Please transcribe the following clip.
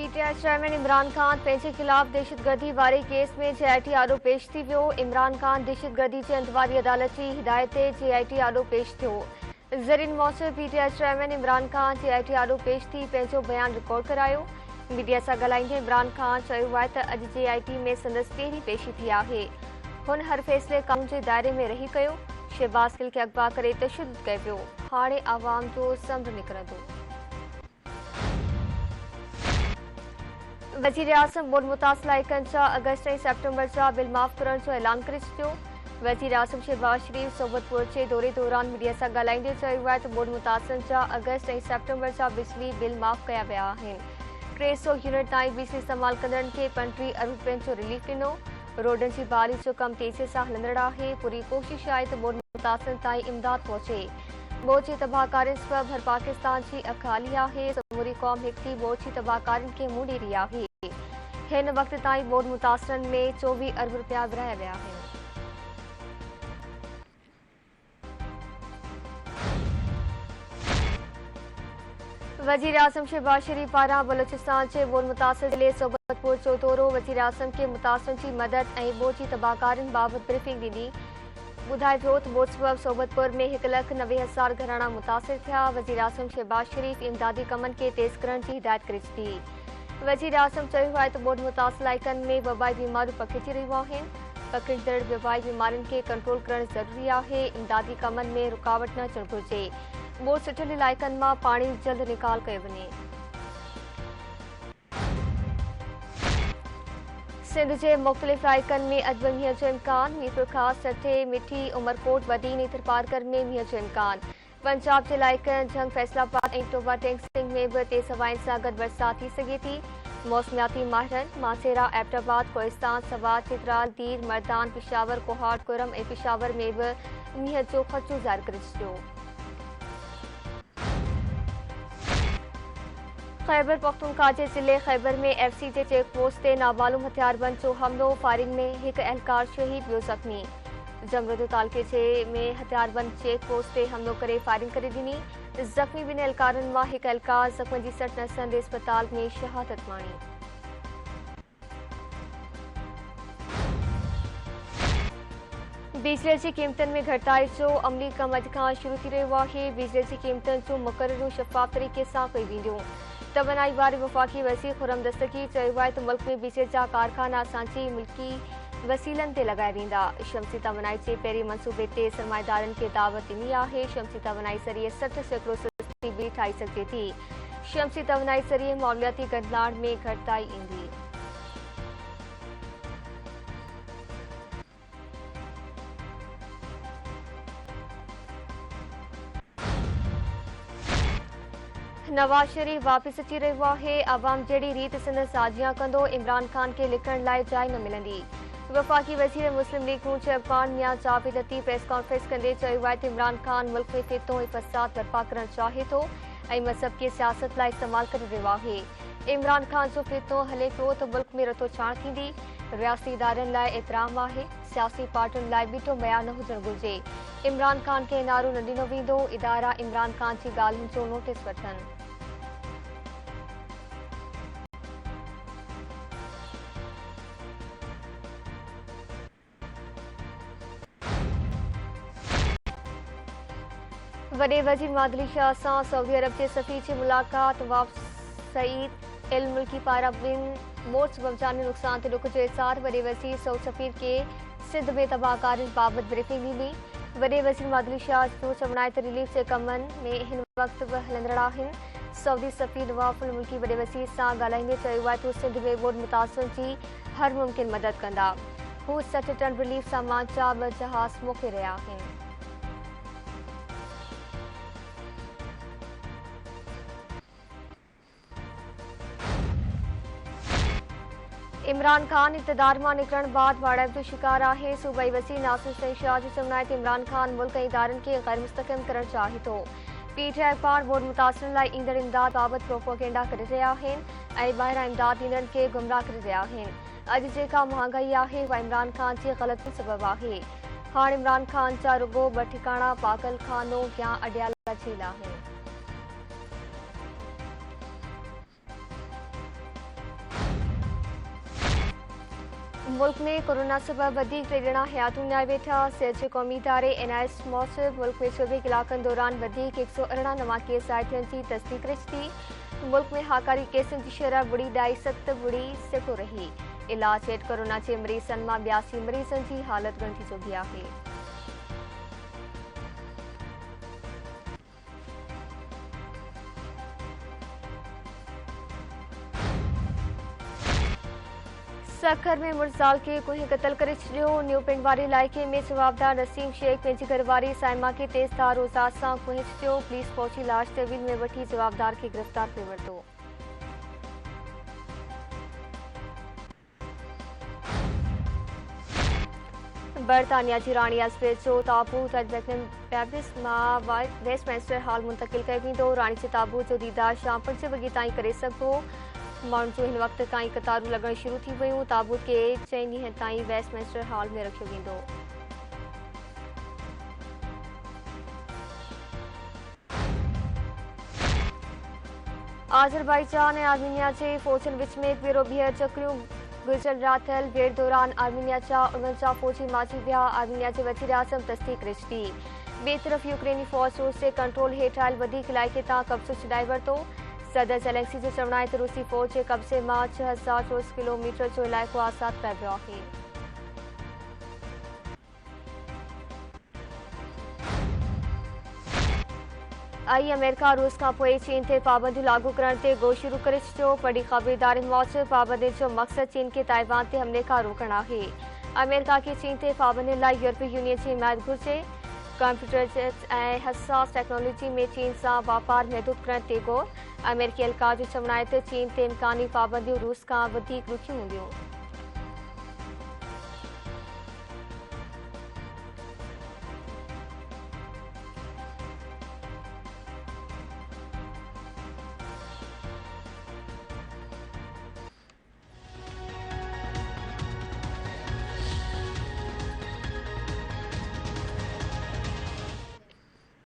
PTI chairman Imran Khan पंहिंजे ख़िलाफ़ दहशतगर्दी वारे केस में जेआईटी आॾो पेश थी वियो। इमरान खान दहशतगर्दी जे अंतवारी अदालत जी हिदायत ते जेआईटी आॾो पेश थियो। ज़रीन मौसूल PTI chairman Imran Khan JIT आॾो पेश थी पंहिंजो बयान रिकॉर्ड करायो। मीडिया सां ॻाल्हाईंदे इमरान खान चयो आहे त अॼु जेआईटी में संदसि पहिरीं पेशी थी आहे। हुन हर फ़ैसिले कानून जे दायरे में रही कयो। शहबाज़ गिल खे अगवा करे तशद्दुद कयो वियो। हाणे आवाम जो समुंड निकिरंदो। वज़ीर आज़म बोर्ड मुतासिल इलाइक़नि जा अगस्त ऐं सेप्टेम्बर जा बिल माफ़ करण जो ऐलान करे छॾियो। वज़ीर आज़म शहबाज़ शरीफ़ सोबतपुर जे दौरे दौरान मीडिया सां ॻाल्हाईंदे चयो आहे त बोर्ड मुतासिल जा अगस्त ऐं सेप्टेम्बर जा बिजली बिल माफ़ कया विया आहिनि। 300 यूनिट ताईं बिजली इस्तेमाल कंदड़नि खे 35 अरब रुपयनि जो रिलीफ ॾिनो। रोडनि जी बहाली जो कमु तेज़ीअ सां हलंदड़ आहे। पूरी कोशिश आहे त बोर्ड मुतासिल ताईं इमदाद पहुचे। बोर्ड जी तबाहकारियुनि सबबि हर पाकिस्तान जी अखि आली आहे। समूरी क़ौम हिक थी बोर्ड जी तबाहकारियुनि खे मुंहुं ॾेई रही आहे। हिन वक़्त ताईं बोर्ड मुतासिरनि में 24 अरब रुपया विरहाया विया आहिनि। वज़ीर आज़म शहबाज शरीफ़ पारां बलूचिस्तान जे बोर्ड मुतासिर ज़िले सोबतपुर जो दौरो। वज़ीर आज़म खे मुतासिरनि जी मदद ऐं बोर्ड जी तबाहकारियुनि बाबति ब्रीफिंग ॾिनी। ॿुधाए पियो त बोर्ड सबबि सोबतपुर में 1,90,000 घराना मुतासिर थिया। वज़ीर आज़म शहबाज शरीफ़ इमदादी कमनि खे तेज़ करण जी हिदायत करे छॾी। वज़ीर आज़म चयो आहे त बोर्ड मुतासिल इलाइक़नि में वबाई बीमारियूं पखिड़िजी रहियूं आहिनि। पखिड़िजंदड़ वबाई बीमारियुनि खे कंट्रोल करणु ज़रूरी आहे। इमदादी कमनि में रुकावट न अचणु घुरिजे। बोर्ड सुठियल इलाइक़नि मां पाणी जल्द निकाल कयो वञे। सिंध जे मुख़्तलिफ़ इलाइक़नि में अॼु मींहं जो इम्कान। मीरपुर ख़ासि सठे मिठी उमरकोट वडीन ऐं थिरपारकर में मींहं जो इम्कान। पंजाब जे इलाइक़नि झंग फैसलाबाद ऐं टोबा टेंग सिंह में बि तेज़ हवाउनि सां गॾु बरसाति थी सघे थी। मौसमियाती माहिरनि मासेरा एबटाबाद कोहिस्तान सवात चित्राल दीर मर्दान पिशावर कोहाट कुरम ऐं पिशावर में बि मींहं जो ख़दशो ज़ाहिर करे छॾियो। खैबर पख्तूनख्वा जे ज़िले खैबर में एफसी जे चेक पोस्ट ते नामालूम हथियारबंद जो हमलो। फायरिंग में हिकु एहलकार शहीद ॿियो ज़ख़्मी। जमरुदो तालुके में हथियारबंद चेक पोस्ट ते हमलो करे फायरिंग करे ॾिनी। ज़ख़्मी ॿिनि एहलकारनि मां हिकु एहलकार ज़ख़्मनि जी सट न सहंदे इस्पताल में शहादत माणी। बिजली जी क़ीमतनि में घटिताई जो अमली कमु अॼु खां शुरू थी रहियो आहे। बिजली जी क़ीमतनि जूं मुक़ररियूं शफ़ाफ़ तरीक़े सां कई वेंदियूं। तवनाई वारे वफ़ाक़ी वज़ीर खुर्रम दस्तगी चयो आहे त मुल्क में बिजली जा कारखाना असांजी मुल्की वसीलनि ते लॻाया वेंदा। शमसी तवनाई जे पहिरीं मंसूबे ते सरमाएदारनि खे दावत ॾिनी आहे। शमसी तवनाई ज़रिए 60% सस्ती बिजली ठाही सघिजे थी। शमसी तवनाई ज़रिए माहौलियाती गंदलाइण में घटिताई ईंदी। नवाज़ शरीफ़ वापसि अची रहियो आहे। अवाम जहिड़ी रीति संदसि आजियां कंदो। इमरान खान खे लिखण लाइ जाइ न मिलंदी। वफ़ाक़ी वज़ीर मुस्लिम लीग नून चेयरमैन मियां जावेद लतीफ़ प्रेस कॉन्फ्रेंस कंदे चयो आहे त इमरान खान मुल्क में फितो ऐं फ़साद बर्पा करणु चाहे थो ऐं मज़हब खे सियासत लाइ इस्तेमालु करे रहियो आहे। इमरान खान जो फितो हले पियो त मुल्क में रतो छाण थींदी। रियासती इदारनि लाइ एतिराम आहे। सियासी पार्टियुनि लाइ बीठो मयार न हुजणु घुरिजे। इमरान खान खे नारो न ॾिनो वेंदो। इदारा इमरान खान जी ॻाल्हियुनि जो नोटिस वठनि। वॾे वज़ीर मादली शाह सां सऊदी अरब जे सफ़ीर जी मुलाक़ात। नवाब सईद एल मुल्की पारां ॿिनि बोर्ड सबबि जानी नुक़सान ते ॾुख जो इज़हार। वॾे वज़ीर सऊदी सफ़ीर खे सिंध में तबाहकारियुनि बाबति ब्रीफिंग ॾिनी। वॾे वज़ीर मादली शाह जो चवणु आहे त रिलीफ जे कमनि में हिन वक़्तु बि हलंदड़ आहिनि। सऊदी सफ़ीर नवाब अल मुल्की वॾे वज़ीर सां ॻाल्हाईंदे चयो आहे त हू सिंध में बोर्ड मुतासिरनि जी हर मुमकिन मदद कंदा। हू 60 टन रिलीफ सामान जा 2 जहाज़ मोकिले रहिया आहिनि। इमरान खान इक़्तिदार मां निकिरण बाद वाड़ाइप जो शिकार आहे। सूबाई वज़ीर नासिर हुसैन शाह जो चवणु आहे त इमरान खान मुल्क ऐं इदारनि खे गैर मुस्तहकम करणु चाहे थो। पीटीआई पाण बोर्ड मुतासिरनि लाइ ईंदड़ इमदाद बाबति प्रोपोगेंडा करे रहिया आहिनि ऐं ॿाहिरां इमदाद ॾींदड़नि खे गुमराह करे रहिया आहिनि। अॼु जेका महांगाई आहे उहा इमरान खान जी ग़लतियुनि सबबि आहे। हाणे इमरान खान जा रुगो 2 ठिकाणा पागल खानो या अडियाला जेल आहिनि। मुल्क में कोरोना सबब वधीक टे ॼणा हयातूं विञाए वेठा। सिहत जे क़ौमी इदारे NIS मौसूब मुल्क में 24 कलाकनि दौरान वधीक 118 नवां केस आए थियण जी तस्दीक करे छॾी। मुल्क में हाकारी केसनि जी शरह 0.7 रही। इलाज हेठि कोरोना जे मरीज़नि मां 82 मरीज़नि जी हालत गंभीर जोगी आहे। सखर में मुर्जाल के कोई कत्ल करे छॾियो। न्यू पिंड वारे इलाइक़े में जवाबदार नसीम शेख पंहिंजी घरवारी साइमा खे तेज़धार औज़ार सां कुंहे छॾियो। पुलिस पहुची लाश तहवील में वठी जवाबदार खे गिरफ़्तार करे वरितो। बरतानिया जी राणी एलिज़ाबेथ जो ताबूत अॼु बकिंघम पैलेस मां वेस्टमिंस्टर हॉल मुंतक़िल कयो वेंदो। राणी जे ताबूत जो दीदार शाम 5 वॻे ताईं करे सघिबो। माण्हुनि जो हिन वक़्त खां ई कतारूं लॻण शुरू थी वियूं। ताबूत खे 4 ॾींहं ताईं वेस्टमिंस्टर हॉल में रखियो वेंदो। आज़रबाईजान ऐं आर्मीनिया जे फ़ौजनि विच में भेरो बीहर चकरियूं गुज़िरियल राति थियल भेड़ दौरान आर्मीनिया जा 49 फ़ौजी मारिजी विया। आर्मीनिया जे वज़ीर आज़म तस्दीक करे छॾी। ॿिए तरफ़ यूक्रेनी फ़ौज रूस जे कंट्रोल हेठि आयल वधीक इलाइक़े तां कब्ज़ो छॾाए वरितो। सदर ज़ेलेंस्की जो चवणु आहे त रूसी फ़ौज जे कब्ज़े मां 6000 चौरस किलोमीटर जो इलाइक़ो आज़ादु कयो वियो आहे। अमेरिका रूस खां पोइ चीन ते पाबंदियूं लागू करण ते गो शुरू करे छॾियो। वॾी ख़बर इदारनि मूजिबि पाबंदियुनि जो मक़सदु चीन खे ताइवान ते हमले खां रोकणु आहे। अमेरिका खे चीन ते पाबंदियुनि लाइ यूरोपीय यूनियन जी हिमायत घुर्जे। कंप्यूटर चिप्स ऐं हसास टेक्नोलॉजी में चीन सां वापार महदूद करण ते गौर। अमेरिकी एहलकार जो चवणु आहे त चीन ते इम्कानी पाबंदियूं रूस खां वधीक ॾुखियूं हूंदियूं।